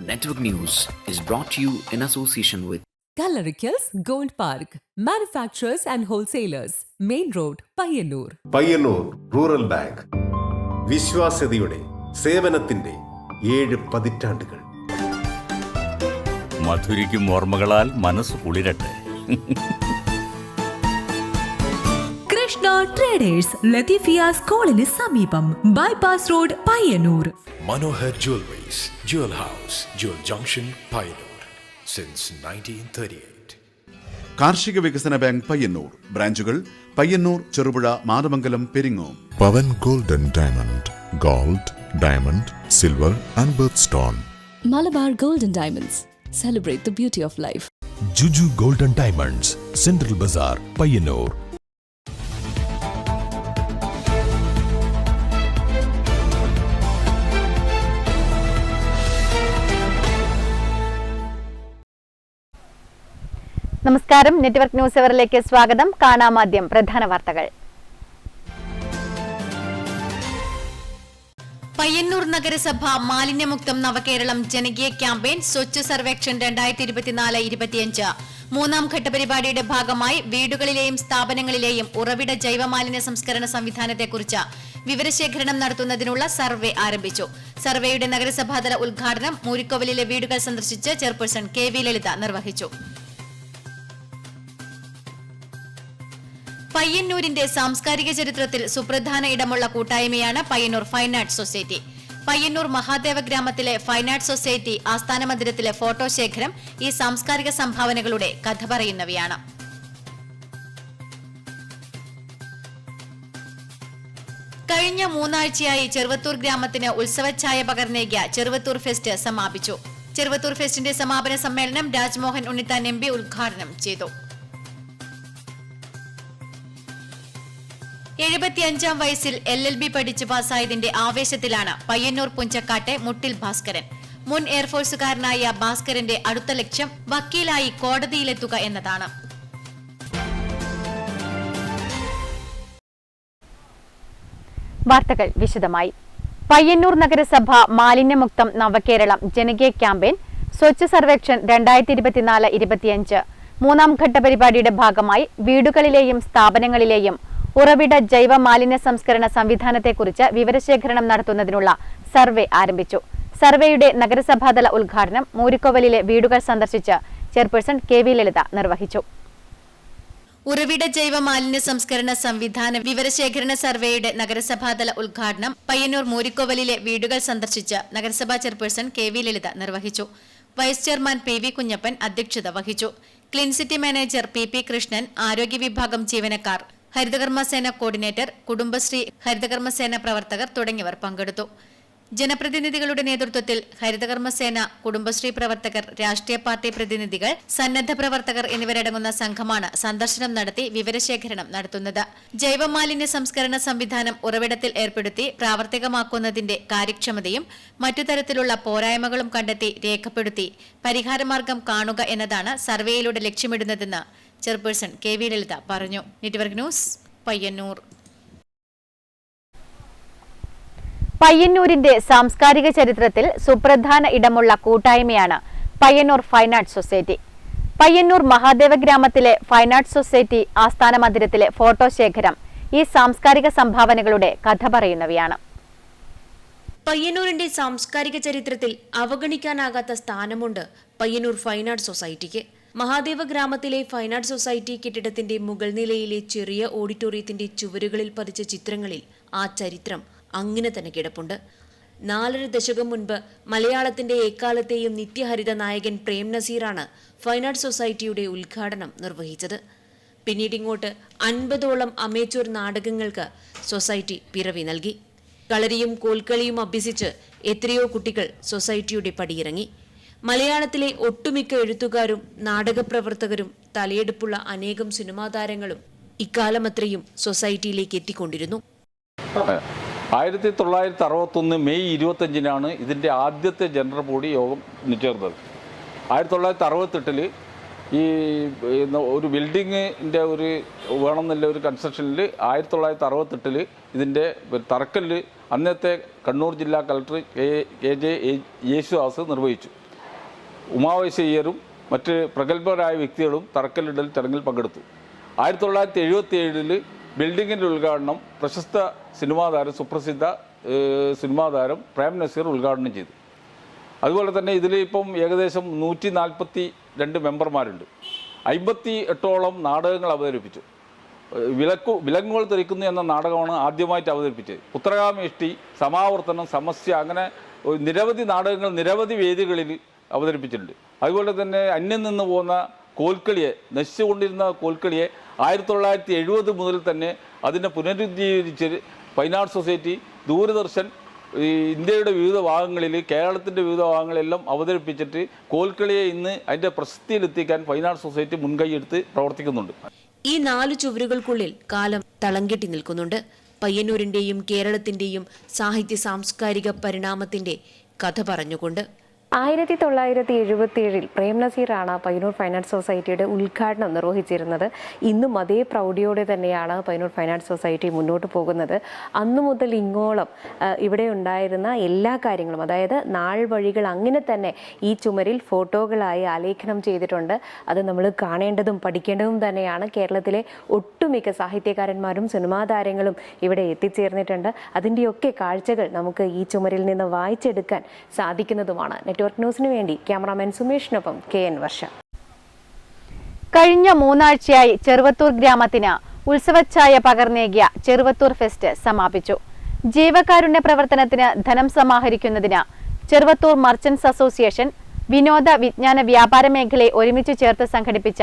Network News is brought to you in association with Kalarikals Gold Park, manufacturers and wholesalers, Main Road, Payyannur. Payyannur rural bank വിശ്വാസ്യതയുടെ സേവനത്തിന്റെ 7 പതിറ്റാണ്ടുകൾ. മധുരിക്കും ഓർമ്മകളാൽ മനസ്സ് കുളിരട്ടെ. Krishna traders, Latheefiya സ്കൂളിന് സമീപം, bypass road, Payyanur. Manohar Jewelries, Jewel House, Jewel Junction, Payyannur, since 1938. കാർഷിക വികസന bank Payyannur ബ്രാഞ്ചുകൾ Payyannur, Cherupuzha, Mathamangalam, Peringome. Pavan golden diamond, gold, diamond, silver and birth stone. Malabar golden diamonds, celebrate the beauty of life. Juju Golden Diamonds, Central Bazaar, Payyannur. നമസ്കാരം. Network news അവറിലേക്ക് സ്വാഗതം. കാണാമാദ്യം പ്രധാന വാർത്തകൾ. പയ്യന്നൂർ നഗരസഭ മാലിന്യമുക്തം നവകേരളം ജനകീയ campaign Swachh Survekshan 2024-25 മൂന്നാം ഘട്ട പരിപാടിയുടെ ഭാഗമായി വീടുകളിലെയും സ്ഥാപനങ്ങളിലെയും ഉറവിട ജൈവമാലിന്യ സംസ്കരണ സംവിധാനത്തെക്കുറിച്ച് വിവരശേഖരണം നടത്തുന്നതിനുള്ള സർവേ ആരംഭിച്ചു. സർവേയുടെ നഗരസഭാതല ഉദ്ഘാടനം മൂരിക്കോവിലിലെ വീടുകൾ സന്ദർശിച്ച് ചെയർപേഴ്സൺ KV ലളിത നിർവഹിച്ചു. പയ്യന്നൂരിന്റെ സാംസ്കാരിക ചരിത്രത്തിൽ സുപ്രധാന ഇടമുള്ള കൂട്ടായ്മയാണ് Payyanur fine arts society. Payyanur Mahadeva ഗ്രാമത്തിലെ ഫൈൻ ആർട്സ് സൊസൈറ്റി ആസ്ഥാന മന്ദിരത്തിലെ ഫോട്ടോ ശേഖരം ഈ സാംസ്കാരിക സംഭാവനകളുടെ കഥ പറയുന്നവയാണ്. കഴിഞ്ഞ 3 ആഴ്ചയായി ചെറുവത്തൂർ ഗ്രാമത്തിന് ഉത്സവഛായ പകർന്നേകിയ ചെറുവത്തൂർ ഫെസ്റ്റ് സമാപിച്ചു. ചെറുവത്തൂർ ഫെസ്റ്റിന്റെ സമാപന സമ്മേളനം രാജ്മോഹൻ ഉണ്ണിത്താൻ MP ഉദ്ഘാടനം ചെയ്തു. 75-ാം വയസ്സിൽ LLB പഠിച്ച് പാസ്സായതിന്റെ ആവേശത്തിലാണ് പയ്യന്നൂർ പുഞ്ചക്കാട്ടെ മുട്ടിൽ ഭാസ്കരൻ. മുൻ എയർഫോഴ്സുകാരനായ ഭാസ്കരന്റെ അടുത്ത ലക്ഷ്യം വക്കീലായി കോടതിയിലെത്തുക എന്നതാണ്. വാർത്തകൾ വിശദമായി. പയ്യന്നൂർ നഗരസഭ മാലിന്യമുക്തം നവകേരളം ജനകീയ ക്യാമ്പയിൻ സ്വച്ഛ് സർവേക്ഷൺ 2024-25 മൂന്നാം ഘട്ട പരിപാടിയുടെ ഭാഗമായി വീടുകളിലെയും സ്ഥാപനങ്ങളിലെയും ഉറവിട ജൈവ മാലിന്യ സംസ്കരണ സംവിധാനത്തെക്കുറിച്ച് വിവരശേഖരണം നടത്തുന്നതിനുള്ള സർവേ ആരംഭിച്ചു. സർവേയുടെ നഗരസഭാതല ഉദ്ഘാടനം മൂരിക്കോവലിലെ വീടുകൾ സന്ദർശിച്ച് ചെയർപേഴ്സൺ KV ലളിത നിർവഹിച്ചു. ഉറവിട ജൈവ മാലിന്യ സംസ്കരണ സംവിധാന വിവരശേഖരണ സർവേയുടെ നഗരസഭാതല ഉദ്ഘാടനം പയ്യന്നൂർ മൂരിക്കോവലിലെ വീടുകൾ സന്ദർശിച്ച് നഗരസഭാ ചെയർപേഴ്സൺ KV ലളിത നിർവഹിച്ചു. വൈസ് ചെയർമാൻ PV കുഞ്ഞപ്പൻ അധ്യക്ഷത വഹിച്ചു. Clean city manager PP Krishnan, ആരോഗ്യ വിഭാഗം ജീവനക്കാർ, ഹരിതകർമ്മസേന കോർഡിനേറ്റർ, കുടുംബശ്രീ ഹരിതകർമ്മസേന പ്രവർത്തകർ തുടങ്ങിയവർ പങ്കെടുത്തു. ജനപ്രതിനിധികളുടെ നേതൃത്വത്തിൽ ഹരിതകർമ്മസേന, കുടുംബശ്രീ പ്രവർത്തകർ, രാഷ്ട്രീയ പാർട്ടി പ്രതിനിധികൾ, സന്നദ്ധ പ്രവർത്തകർ എന്നിവരടങ്ങുന്ന സംഘമാണ് സന്ദർശനം നടത്തി വിവരശേഖരണം നടത്തുന്നത്. ജൈവമാലിന്യ സംസ്കരണ സംവിധാനം ഉറവിടത്തിൽ ഏർപ്പെടുത്തി പ്രാവർത്തികമാക്കുന്നതിന്റെ കാര്യക്ഷമതയും മറ്റു തരത്തിലുള്ള പോരായ്മകളും കണ്ടെത്തി രേഖപ്പെടുത്തി പരിഹാരമാർഗം കാണുക എന്നതാണ് സർവേയിലൂടെ ലക്ഷ്യമിടുന്നതെന്ന് ചെയർപേഴ്സൺ KV ലളിത പറഞ്ഞു. Network news, Payyanur. പയ്യന്നൂരിന്റെ സാംസ്കാരിക ചരിത്രത്തിൽ സുപ്രധാന ഇടമുള്ള കൂട്ടായ്മയാണ് Payyanur fine arts society. Payyanur Mahadeva ഗ്രാമത്തിലെ ഫൈൻ ആർട്സ് സൊസൈറ്റി ആസ്ഥാന മന്ദിരത്തിലെ ഫോട്ടോ ശേഖരം ഈ സാംസ്കാരിക സംഭാവനകളുടെ കഥ പറയുന്നവയാണ്. പയ്യന്നൂരിന്റെ സാംസ്കാരിക ചരിത്രത്തിൽ അവഗണിക്കാനാകാത്ത സ്ഥാനമുണ്ട് പയ്യന്നൂർ ഫൈൻ ആർട്സ് സൊസൈറ്റിക്ക്. മഹാദേവ ഗ്രാമത്തിലെ ഫൈൻ ആർട്സ് സൊസൈറ്റി കെട്ടിടത്തിന്റെ മുകൾ നിലയിലെ ചെറിയ ഓഡിറ്റോറിയത്തിന്റെ ചുവരുകളിൽ പതിച്ച ചിത്രങ്ങളിൽ ആ ചരിത്രം അങ്ങനെ തന്നെ കിടപ്പുണ്ട്. 4.5 ദശകം മുൻപ് മലയാളത്തിന്റെ എക്കാലത്തെയും നിത്യഹരിത നായകൻ പ്രേം നസീറാണ് ഫൈൻ ആർട്സ് സൊസൈറ്റിയുടെ ഉദ്ഘാടനം നിർവഹിച്ചത്. പിന്നീടിങ്ങോട്ട് 50ഓളം അമേച്വർ നാടകങ്ങൾക്ക് സൊസൈറ്റി പിറവി നൽകി. കളരിയും കോൽക്കളിയും അഭ്യസിച്ച് എത്രയോ കുട്ടികൾ സൊസൈറ്റിയുടെ പടിയിറങ്ങി. മലയാളത്തിലെ ഒട്ടുമിക്ക എഴുത്തുകാരും നാടകപ്രവർത്തകരും തലയെടുപ്പുള്ള അനേകം സിനിമാ താരങ്ങളും ഇക്കാലമത്രയും സൊസൈറ്റിയിലേക്ക് എത്തിക്കൊണ്ടിരുന്നു. 1961 മെയ് 25-നാണ് ഇതിൻ്റെ ആദ്യത്തെ ജനറൽ ബോഡി യോഗം ചേർന്നത്. 1968 ഈ ഒരു ബിൽഡിങ്ങിൻ്റെ ഒരു വേണമെന്നുള്ള ഒരു കൺസ്ട്രക്ഷനിൽ 1968 ഇതിൻ്റെ തറക്കല്ല് അന്നത്തെ കണ്ണൂർ ജില്ലാ കളക്ടർ KJ യേശുദാസ് നിർവഹിച്ചു. ഉമാവൈശയ്യരും മറ്റ് പ്രഗത്ഭരായ വ്യക്തികളും തറക്കല്ലിടൽ ചടങ്ങിൽ പങ്കെടുത്തു. 1977 ബിൽഡിങ്ങിൻ്റെ ഉദ്ഘാടനം പ്രശസ്ത സുപ്രസിദ്ധ സിനിമാ താരം പ്രേം നസീർ ഉദ്ഘാടനം ചെയ്തു. അതുപോലെ തന്നെ ഇതിൽ ഇപ്പം ഏകദേശം 142 മെമ്പർമാരുണ്ട്. 58ഓളം നാടകങ്ങൾ അവതരിപ്പിച്ചു. വിലങ്ങുകൾ തെറിക്കുന്നു എന്ന നാടകമാണ് ആദ്യമായിട്ട് അവതരിപ്പിച്ചത്. പുത്രകാമേഷ്ടി, സമാവർത്തനം, സമസ്യ, അങ്ങനെ നിരവധി നാടകങ്ങൾ നിരവധി വേദികളിൽ അവതരിപ്പിച്ചിട്ടുണ്ട്. അതുപോലെ തന്നെ അന്യം നിന്ന് പോകുന്ന കോൽക്കളിയെ, നശിച്ചുകൊണ്ടിരുന്ന കോൽക്കളിയെ 1970 മുതൽ തന്നെ അതിനെ പുനരുദ്ധീകരിച്ച് ഫൈൻ ആർട്സ് സൊസൈറ്റി, ദൂരദർശൻ ഇന്ത്യയുടെ വിവിധ ഭാഗങ്ങളിൽ, കേരളത്തിൻ്റെ വിവിധ ഭാഗങ്ങളെല്ലാം അവതരിപ്പിച്ചിട്ട് കോൽക്കളിയെ ഇന്ന് അതിൻ്റെ പ്രശസ്തിയിലെത്തിക്കാൻ ഫൈൻ ആർട്സ് സൊസൈറ്റി മുൻകൈയെടുത്ത് പ്രവർത്തിക്കുന്നുണ്ട്. ഈ 4 ചുവരുകൾക്കുള്ളിൽ കാലം തളം കെട്ടി നിൽക്കുന്നുണ്ട്. പയ്യന്നൂരിന്റെയും കേരളത്തിന്റെയും സാഹിത്യ സാംസ്കാരിക പരിണാമത്തിന്റെ കഥ പറഞ്ഞുകൊണ്ട്. 1977 പ്രേം നസീറാണ് പയ്യന്നൂർ ഫൈൻ ആർട്സ് സൊസൈറ്റിയുടെ ഉദ്ഘാടനം നിർവഹിച്ചിരുന്നത്. ഇന്നും അതേ പ്രൗഢിയോടെ തന്നെയാണ് പയ്യന്നൂർ ഫൈൻ ആർട്സ് സൊസൈറ്റി മുന്നോട്ട് പോകുന്നത്. അന്നു മുതൽ ഇങ്ങോളം ഇവിടെ ഉണ്ടായിരുന്ന എല്ലാ കാര്യങ്ങളും, അതായത് നാൾ വഴികൾ അങ്ങനെ തന്നെ ഈ ചുമരിൽ ഫോട്ടോകളായി ആലേഖനം ചെയ്തിട്ടുണ്ട്. അത് നമ്മൾ കാണേണ്ടതും പഠിക്കേണ്ടതും തന്നെയാണ്. കേരളത്തിലെ ഒട്ടുമിക്ക സാഹിത്യകാരന്മാരും സിനിമാ താരങ്ങളും ഇവിടെ എത്തിച്ചേർന്നിട്ടുണ്ട്. അതിൻ്റെയൊക്കെ കാഴ്ചകൾ നമുക്ക് ഈ ചുമരിൽ നിന്ന് വായിച്ചെടുക്കാൻ സാധിക്കുന്നതുമാണ്. നെറ്റ്വർക്ക് ന്യൂസിന് വേണ്ടി ക്യാമറാമാൻ സുമേഷിനൊപ്പം KN വർഷ. കഴിഞ്ഞ 3 ആഴ്ചയായി ചെറുവത്തൂർ ഗ്രാമത്തിന് ഉത്സവച്ഛായ പകർന്നേകിയ ചെറുവത്തൂർ ഫെസ്റ്റ് സമാപിച്ചു. ജീവകാരുണ്യ പ്രവർത്തനത്തിന് ധനം സമാഹരിക്കുന്നതിന് ചെറുവത്തൂർ മർച്ചന്റ്സ് അസോസിയേഷൻ വിനോദ വിജ്ഞാന വ്യാപാര മേഖലയെ ഒരുമിച്ച് ചേർത്ത് സംഘടിപ്പിച്ച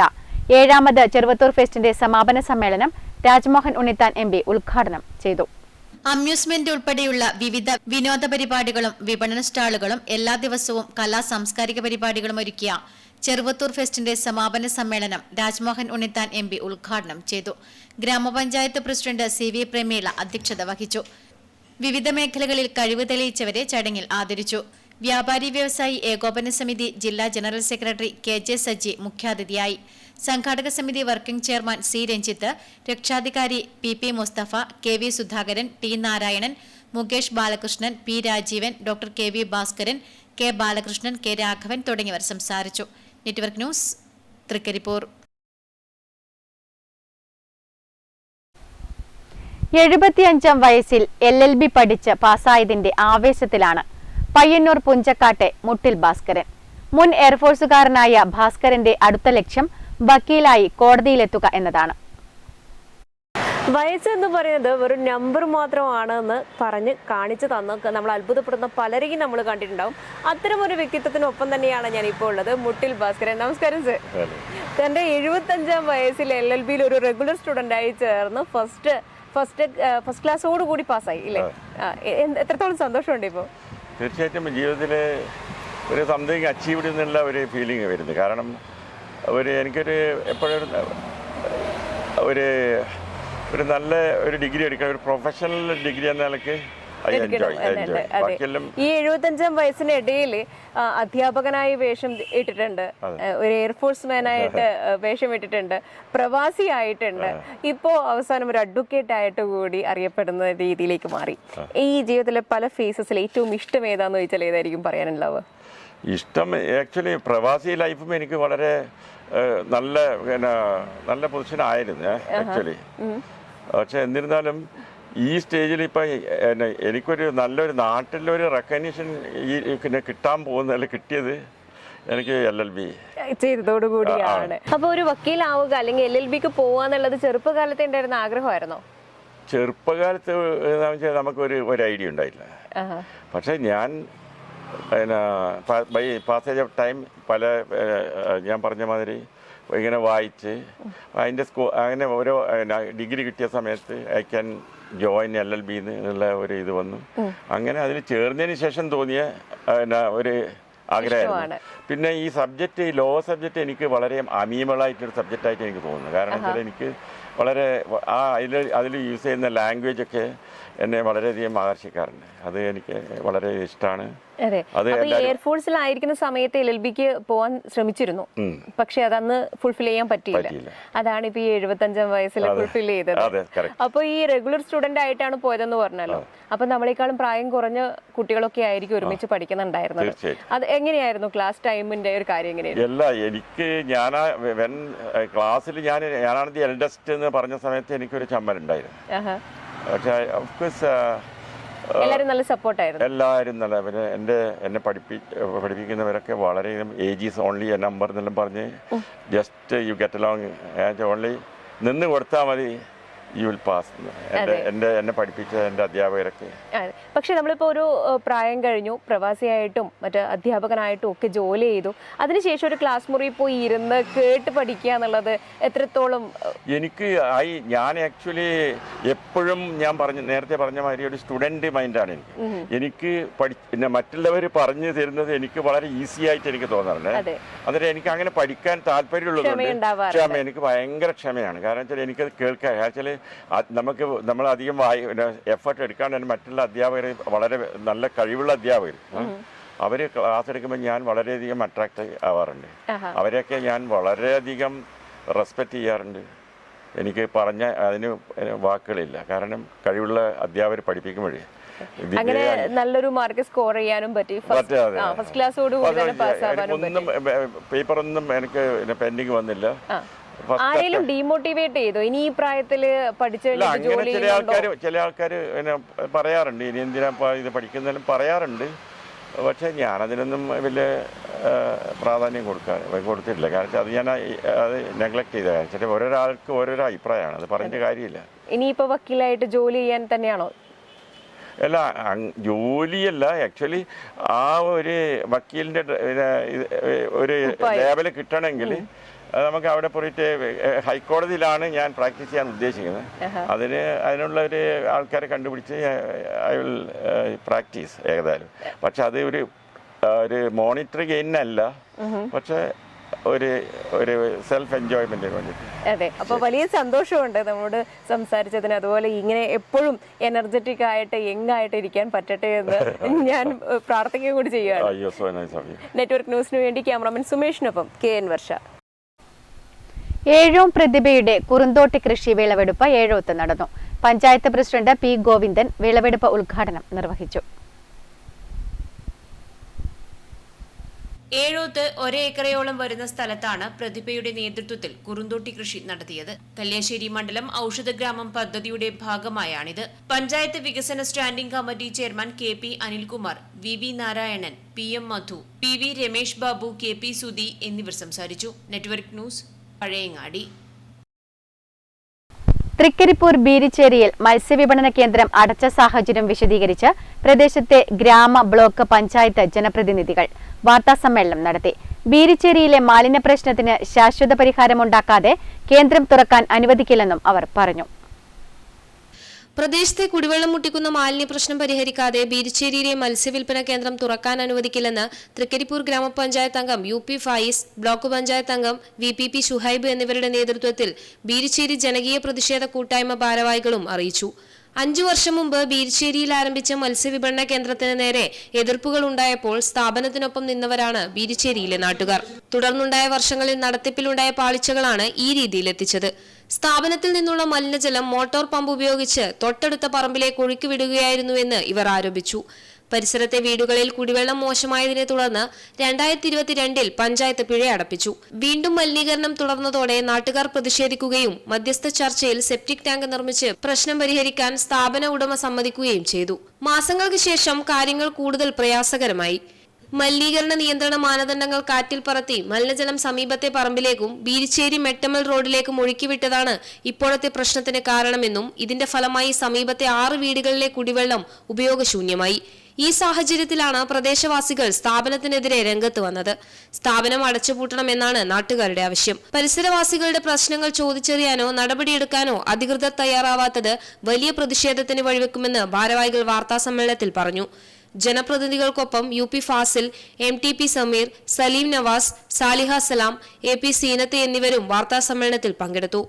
7ാമത് ചെറുവത്തൂർ ഫെസ്റ്റിന്റെ സമാപന സമ്മേളനം രാജ്മോഹൻ ഉണ്ണിത്താൻ MP ഉദ്ഘാടനം ചെയ്തു. അമ്യൂസ്മെന്റ് ഉൾപ്പെടെയുള്ള വിവിധ വിനോദ പരിപാടികളും വിപണന സ്റ്റാളുകളും എല്ലാ ദിവസവും കലാ സാംസ്കാരിക പരിപാടികളും ഒരുക്കിയ ചെറുവത്തൂർ ഫെസ്റ്റിന്റെ സമാപന സമ്മേളനം രാജ്മോഹൻ ഉണ്ണിത്താൻ MP ഉദ്ഘാടനം ചെയ്തു. ഗ്രാമപഞ്ചായത്ത് പ്രസിഡന്റ് CV പ്രമീള അധ്യക്ഷത വഹിച്ചു. വിവിധ മേഖലകളിൽ കഴിവ് തെളിയിച്ചവരെ ചടങ്ങിൽ ആദരിച്ചു. വ്യാപാരി വ്യവസായി ഏകോപന സമിതി ജില്ലാ ജനറൽ സെക്രട്ടറി KJ സജി മുഖ്യാതിഥിയായി. സംഘാടക സമിതി വർക്കിംഗ് ചെയർമാൻ C രഞ്ജിത്ത്, രക്ഷാധികാരി PP Musthafa, KV Sudhakaran, T Narayanan, Mukesh Balakrishnan, P Rajeevan, doctor KV Bhaskaran, K Balakrishnan, K Raghavan തുടങ്ങിയവർ സംസാരിച്ചു. Network news, Trikaripur. 75ാം വയസ്സിൽ LLB പഠിച്ച് പാസ്സായതിന്റെ ആവേശത്തിലാണ് പയ്യന്നൂർ പുഞ്ചക്കാട്ടെ മുട്ടിൽ ഭാസ്കരൻ. മുൻ എയർഫോഴ്സുകാരനായ ഭാസ്കരന്റെ അടുത്ത ലക്ഷ്യം വക്കീലായി കോടതിയിലെത്തുക എന്നതാണ്. വയസ്സെന്ന് പറയുന്നത് വെറും നമ്പർ മാത്രമാണെന്ന് പറഞ്ഞ് കാണിച്ചു തന്ന് നമ്മൾ അത്ഭുതപ്പെടുന്ന പലരെയും നമ്മൾ കണ്ടിട്ടുണ്ടാവും. അത്തരമൊരു വ്യക്തിത്വത്തിനൊപ്പം തന്നെയാണ് ഞാനിപ്പോൾ ഉള്ളത്. മുട്ടിൽ ഭാസ്കരൻ, നമസ്കാരം സർ. തൻ്റെ 75ാം വയസ്സിൽ LLBയിൽ ഒരു റെഗുലർ സ്റ്റുഡൻ്റായി ചേർന്ന് ഫസ്റ്റ് ക്ലാസ്സോടുകൂടി പാസ്സായി ഇല്ലേ? എത്രത്തോളം സന്തോഷമുണ്ട് ഇപ്പോൾ? തീർച്ചയായിട്ടും ജീവിതത്തിൽ ഒരു സംതിങ് അച്ചീവ് ചെയ്യുന്നുള്ള ഒരു ഫീലിംഗ് വരുന്നത്. കാരണം എനിക്കൊരു എപ്പോഴും ഒരു നല്ല ഒരു ഡിഗ്രി എടുക്കാൻ, ഒരു പ്രൊഫഷണൽ ഡിഗ്രി എന്ന നിലയ്ക്ക് ഈ 75ാം വയസ്സിനിടയിൽ അധ്യാപകനായി വേഷം ഇട്ടിട്ടുണ്ട്, ഒരു എയർഫോഴ്സ്മാനായിട്ട് വേഷം ഇട്ടിട്ടുണ്ട്, പ്രവാസിയായിട്ടുണ്ട്, ഇപ്പോ അവസാനം ഒരു അഡ്വക്കേറ്റ് ആയിട്ട് കൂടി അറിയപ്പെടുന്ന രീതിയിലേക്ക് മാറി. ഈ ജീവിതത്തിലെ പല ഫേസസിൽ ഏറ്റവും ഇഷ്ടം ഏതാന്ന് ചോദിച്ചാൽ ഏതായിരിക്കും പറയാനുണ്ടാവുക? ഇഷ്ടം ആക്ച്വലി പ്രവാസി ലൈഫും എനിക്ക് വളരെ നല്ല പൊസിഷൻ ആയിരുന്നു ആക്ച്വലി. പക്ഷെ എന്നിരുന്നാലും ഈ സ്റ്റേജിൽ ഇപ്പം എനിക്കൊരു നല്ലൊരു നാട്ടിലൊരു റെക്കഗ്നീഷൻ കിട്ടാൻ പോകുന്നതിൽ കിട്ടിയത് എനിക്ക് LLB ചെയ്തതോടുകൂടിയാണ്. അപ്പോൾ ഒരു വക്കീലാവുക അല്ലെങ്കിൽ LLBക്ക് പോവാന്നുള്ളത് ചെറുപ്പകാലത്ത് ഉണ്ടായിരുന്ന ആഗ്രഹമായിരുന്നോ? ചെറുപ്പകാലത്ത് നമുക്കൊരു ഐഡിയ ഉണ്ടായില്ല. പക്ഷെ ഞാൻ ബൈ പാസേജ് ഓഫ് ടൈം ഞാൻ പറഞ്ഞ മാതിരി ഇങ്ങനെ വായിച്ച് അതിൻ്റെ അങ്ങനെ ഓരോ ഡിഗ്രി കിട്ടിയ സമയത്ത് ഐ ക്യാൻ ജോയിൻ LLB എന്നുള്ള ഒരു ഇത് വന്നു. അങ്ങനെ അതിൽ ചേർന്നതിന് ശേഷം തോന്നിയ ഒരു ആഗ്രഹമായിരുന്നു. പിന്നെ ഈ സബ്ജക്റ്റ്, ലോ സബ്ജക്റ്റ് എനിക്ക് വളരെ അമീബിളായിട്ടൊരു സബ്ജക്റ്റായിട്ട് എനിക്ക് തോന്നുന്നു. കാരണം വെച്ചാൽ എനിക്ക് വളരെ അതിൽ യൂസ് ചെയ്യുന്ന ലാംഗ്വേജൊക്കെ എന്നെ വളരെയധികം ആകർഷിക്കാറുണ്ട്. അത് എനിക്ക് വളരെ ഇഷ്ടമാണ്. അതെ, എയർഫോഴ്സിലായിരിക്കുന്ന സമയത്ത് LLBക്ക് പോകാൻ ശ്രമിച്ചിരുന്നു, പക്ഷെ അതന്ന് ഫുൾഫിൽ ചെയ്യാൻ പറ്റിയില്ല. അതാണ് ഇപ്പൊ ഈ 75 വയസ്സിൽ ഫുൾഫിൽ ചെയ്തത്. അപ്പൊ ഈ റെഗുലർ സ്റ്റുഡന്റ് ആയിട്ടാണ് പോയതെന്ന് പറഞ്ഞല്ലോ. അപ്പൊ നമ്മളെക്കാളും പ്രായം കുറഞ്ഞ കുട്ടികളൊക്കെ ആയിരിക്കും ഒരുമിച്ച് പഠിക്കുന്നുണ്ടായിരുന്നത്. അത് എങ്ങനെയായിരുന്നു ക്ലാസ് ടൈമിന്റെ ഒരു കാര്യം? എങ്ങനെയായിരുന്നു? എനിക്ക് ക്ലാസ്സിൽ ഞാനാണ് എൽഡസ്റ്റ് എന്ന് പറഞ്ഞ സമയത്ത് എനിക്കൊരു ചമ്മലുണ്ടായിരുന്നു. പക്ഷേ ഓഫ്കോഴ്സ് എല്ലാവരും നല്ല സപ്പോർട്ടായിരുന്നു. എല്ലാവരും നല്ല, പിന്നെ എന്നെ പഠിപ്പിക്കുന്നവരൊക്കെ വളരെ age is only A number എന്നെല്ലാം പറഞ്ഞ് just you get along, only നിന്ന് കൊടുത്താൽ മതി, യു വിൽ പാസ്. എന്നെ പഠിപ്പിച്ച എൻ്റെ അധ്യാപകരൊക്കെ. പക്ഷെ നമ്മളിപ്പോ ഒരു പ്രായം കഴിഞ്ഞു, പ്രവാസിയായിട്ടും മറ്റേ അധ്യാപകനായിട്ടും ഒക്കെ ജോലി ചെയ്തു, അതിനുശേഷം ഒരു ക്ലാസ് മുറിയിൽ പോയി ഇരുന്ന് കേട്ട് പഠിക്കുക എന്നുള്ളത് എത്രത്തോളം? ഞാൻ ആക്ച്വലി എപ്പോഴും നേരത്തെ പറഞ്ഞ മാതിരി ഒരു സ്റ്റുഡന്റ് മൈൻഡാണ് എനിക്ക്. മറ്റുള്ളവർ പറഞ്ഞു തരുന്നത് എനിക്ക് വളരെ ഈസി ആയിട്ട് എനിക്ക് തോന്നാറുണ്ട്. അതിന് എനിക്ക് അങ്ങനെ പഠിക്കാൻ താല്പര്യമുള്ളതുകൊണ്ട് എനിക്ക് ഭയങ്കര ക്ഷമയാണ്. കാരണം വെച്ചാൽ എനിക്കത് കേൾക്കാൻ വെച്ചാൽ നമ്മൾ അധികം എഫേർട്ട് എടുക്കാണ്ട് മറ്റുള്ള അധ്യാപകർ വളരെ നല്ല കഴിവുള്ള അധ്യാപകർ അവർ ക്ലാസ് എടുക്കുമ്പോൾ ഞാൻ വളരെയധികം അട്രാക്റ്റ് ആവാറുണ്ട്. അവരെയൊക്കെ ഞാൻ വളരെയധികം റെസ്പെക്റ്റ് ചെയ്യാറുണ്ട്. എനിക്ക് അതിന് വാക്കുകളില്ല. കാരണം കഴിവുള്ള അധ്യാപകർ പഠിപ്പിക്കുമ്പോഴേ അങ്ങനെ നല്ലൊരു മാർക്ക് സ്കോർ ചെയ്യാനും പറ്റി. ഫസ്റ്റ് ക്ലാസ്സോടുകൂടി തന്നെ പാസ്സാവാനും പറ്റി. പേപ്പറൊന്നും എനിക്ക് പെൻഡിങ് വന്നില്ല. ആരെങ്കിലും ഡീമോട്ടിവേറ്റ് ചെയ്തോ ഇനി ഈ പ്രായത്തില് പഠിച്ചു? ചില ആൾക്കാർ പറയാറുണ്ട് ഇനി എന്തിനാ ഇത് പഠിക്കുന്നതിലും പറയാറുണ്ട്. പക്ഷെ ഞാനതിനൊന്നും വലിയ പ്രാധാന്യം കൊടുത്തിട്ടില്ല. കാരണം അത് ഞാൻ നെഗ്ലക്ട് ചെയ്ത കാര്യം. ഓരോരാൾക്ക് ഓരോരോ അഭിപ്രായമാണ്, അത് പറഞ്ഞിട്ട് കാര്യമില്ല. ഇനിയിപ്പോ വക്കീലായിട്ട് ജോലി ചെയ്യാൻ തന്നെയാണോ? അല്ല, ജോലിയല്ല. ആക്ച്വലി ആ ഒരു വക്കീലിന്റെ ഒരു ലേബൽ കിട്ടണമെങ്കിൽ നമുക്ക് അവിടെ പോയിട്ട് ഹൈക്കോടതിയിലാണ് ഞാൻ പ്രാക്ടീസ് ചെയ്യാൻ ഉദ്ദേശിക്കുന്നത്. അതിനുള്ള ഒരു ആൾക്കാരെ കണ്ടുപിടിച്ച് ഐ വിൽ പ്രാക്ടീസ് ഏതായാലും. പക്ഷെ അത് ഒരു മോണിറ്ററി ഗെയിനല്ല, പക്ഷെ ഒരു സെൽഫ് എൻജോയ്മെന്റിന് വേണ്ടിയിട്ട്. അതെ, അപ്പൊ വലിയ സന്തോഷമുണ്ട് നമ്മോട് സംസാരിച്ചതിന്. അതുപോലെ ഇങ്ങനെ എപ്പോഴും എനർജറ്റിക് ആയിട്ട് യങ് ആയിട്ട് ഇരിക്കാൻ പറ്റട്ടെ എന്ന് ഞാൻ പ്രാർത്ഥിക്കുകയും കൂടി ചെയ്യുകയാണ്. നെറ്റ്വർക്ക് ന്യൂസിന് വേണ്ടി ക്യാമറാമാൻ സുമേഷിനൊപ്പം KN വർഷ. ഏഴോം പ്രതിഭയുടെ കുറുന്തോട്ടി കൃഷി വിളവെടുപ്പ് ഏഴോത്ത് നടന്നു. Panchayat president P. ഗോവിന്ദൻ വിളവെടുപ്പ് ഉദ്ഘാടനം നിർവഹിച്ചു. ഏഴോത്ത് ഒരേക്കറയോളം വരുന്ന സ്ഥലത്താണ് പ്രതിഭയുടെ നേതൃത്വത്തിൽ കുറുന്തോട്ടി കൃഷി നടത്തിയത്. കല്യാശ്ശേരി മണ്ഡലം ഔഷധഗ്രാമം പദ്ധതിയുടെ ഭാഗമായാണിത്. പഞ്ചായത്ത് വികസന standing committee chairman KP Anilkumar, VV Narayanan, PM Madhu, PV Ramesh Babu, KP Sudhi എന്നിവർ സംസാരിച്ചു. Network news, Pazhayangadi. തൃക്കരിപ്പൂർ ബീരിച്ചേരിയിൽ മത്സ്യവിപണന കേന്ദ്രം അടച്ച സാഹചര്യം വിശദീകരിച്ച് പ്രദേശത്തെ ഗ്രാമ ബ്ലോക്ക് പഞ്ചായത്ത് ജനപ്രതിനിധികൾ വാർത്താസമ്മേളനം നടത്തി. ബീരിച്ചേരിയിലെ മാലിന്യ പ്രശ്നത്തിന് ശാശ്വത പരിഹാരമുണ്ടാക്കാതെ കേന്ദ്രം തുറക്കാൻ അനുവദിക്കില്ലെന്നും അവർ പറഞ്ഞു. പ്രദേശത്തെ കുടിവെള്ളം മുട്ടിക്കുന്ന മാലിന്യ പ്രശ്നം പരിഹരിക്കാതെ ബീരിച്ചേരിയിലെ മത്സ്യവിൽപ്പന കേന്ദ്രം തുറക്കാൻ അനുവദിക്കില്ലെന്ന് തൃക്കരിപ്പൂർ ഗ്രാമപഞ്ചായത്ത് അംഗം UP ഫായിസ്, ബ്ലോക്ക് പഞ്ചായത്ത് അംഗം VPP ഷുഹൈബ് എന്നിവരുടെ നേതൃത്വത്തിൽ ബീരിച്ചേരി ജനകീയ പ്രതിഷേധ കൂട്ടായ്മ ഭാരവാഹികളും അറിയിച്ചു. 5 വർഷം മുമ്പ് ബീരിച്ചേരിയിൽ ആരംഭിച്ച മത്സ്യവിപണന കേന്ദ്രത്തിന് നേരെ എതിർപ്പുകൾ ഉണ്ടായപ്പോൾ സ്ഥാപനത്തിനൊപ്പം നിന്നവരാണ് ബീരിച്ചേരിയിലെ നാട്ടുകാർ. തുടർന്നുണ്ടായ വർഷങ്ങളിൽ നടത്തിപ്പിലുണ്ടായ പാളിച്ചകളാണ് ഈ രീതിയിലെത്തിച്ചത്. സ്ഥാപനത്തിൽ നിന്നുള്ള മലിനജലം മോട്ടോർ പമ്പ് ഉപയോഗിച്ച് തൊട്ടടുത്ത പറമ്പിലേക്ക് ഒഴുക്കിവിടുകയായിരുന്നുവെന്ന് ഇവർ ആരോപിച്ചു. പരിസരത്തെ വീടുകളിൽ കുടിവെള്ളം മോശമായതിനെ തുടർന്ന് 2022 പഞ്ചായത്ത് പിഴ അടപ്പിച്ചു. വീണ്ടും മലിനീകരണം തുടർന്നതോടെ നാട്ടുകാർ പ്രതിഷേധിക്കുകയും മധ്യസ്ഥ ചർച്ചയിൽ സെപ്റ്റിക് ടാങ്ക് നിർമ്മിച്ച് പ്രശ്നം പരിഹരിക്കാൻ സ്ഥാപന ഉടമ സമ്മതിക്കുകയും ചെയ്തു. മാസങ്ങൾക്ക് ശേഷം കാര്യങ്ങൾ കൂടുതൽ പ്രയാസകരമായി. മലിനീകരണ നിയന്ത്രണ മാനദണ്ഡങ്ങൾ കാറ്റിൽ പറത്തി മലിനജലം സമീപത്തെ പറമ്പിലേക്കും ബീരിച്ചേരി മെട്ടമൽ റോഡിലേക്കും ഒഴുക്കിവിട്ടതാണ് ഇപ്പോഴത്തെ പ്രശ്നത്തിന് കാരണമെന്നും ഇതിന്റെ ഫലമായി സമീപത്തെ 6 വീടുകളിലെ കുടിവെള്ളം ഉപയോഗശൂന്യമായി. ഈ സാഹചര്യത്തിലാണ് പ്രദേശവാസികൾ സ്ഥാപനത്തിനെതിരെ രംഗത്ത് വന്നത്. സ്ഥാപനം അടച്ചുപൂട്ടണമെന്നാണ് നാട്ടുകാരുടെ ആവശ്യം. പരിസരവാസികളുടെ പ്രശ്നങ്ങൾ ചോദിച്ചറിയാനോ നടപടിയെടുക്കാനോ അധികൃതർ തയ്യാറാവാത്തത് വലിയ പ്രതിഷേധത്തിന് വഴിവെക്കുമെന്ന് ഭാരവാഹികൾ വാർത്താസമ്മേളനത്തിൽ പറഞ്ഞു. ജനപ്രതിനിധികൾക്കൊപ്പം UP ഫാസിൽ, MTP സമീർ, സലീം നവാസ്, സാലിഹ സലാം, AP സീനത്ത് എന്നിവരും വാർത്താസമ്മേളനത്തിൽ പങ്കെടുത്തു.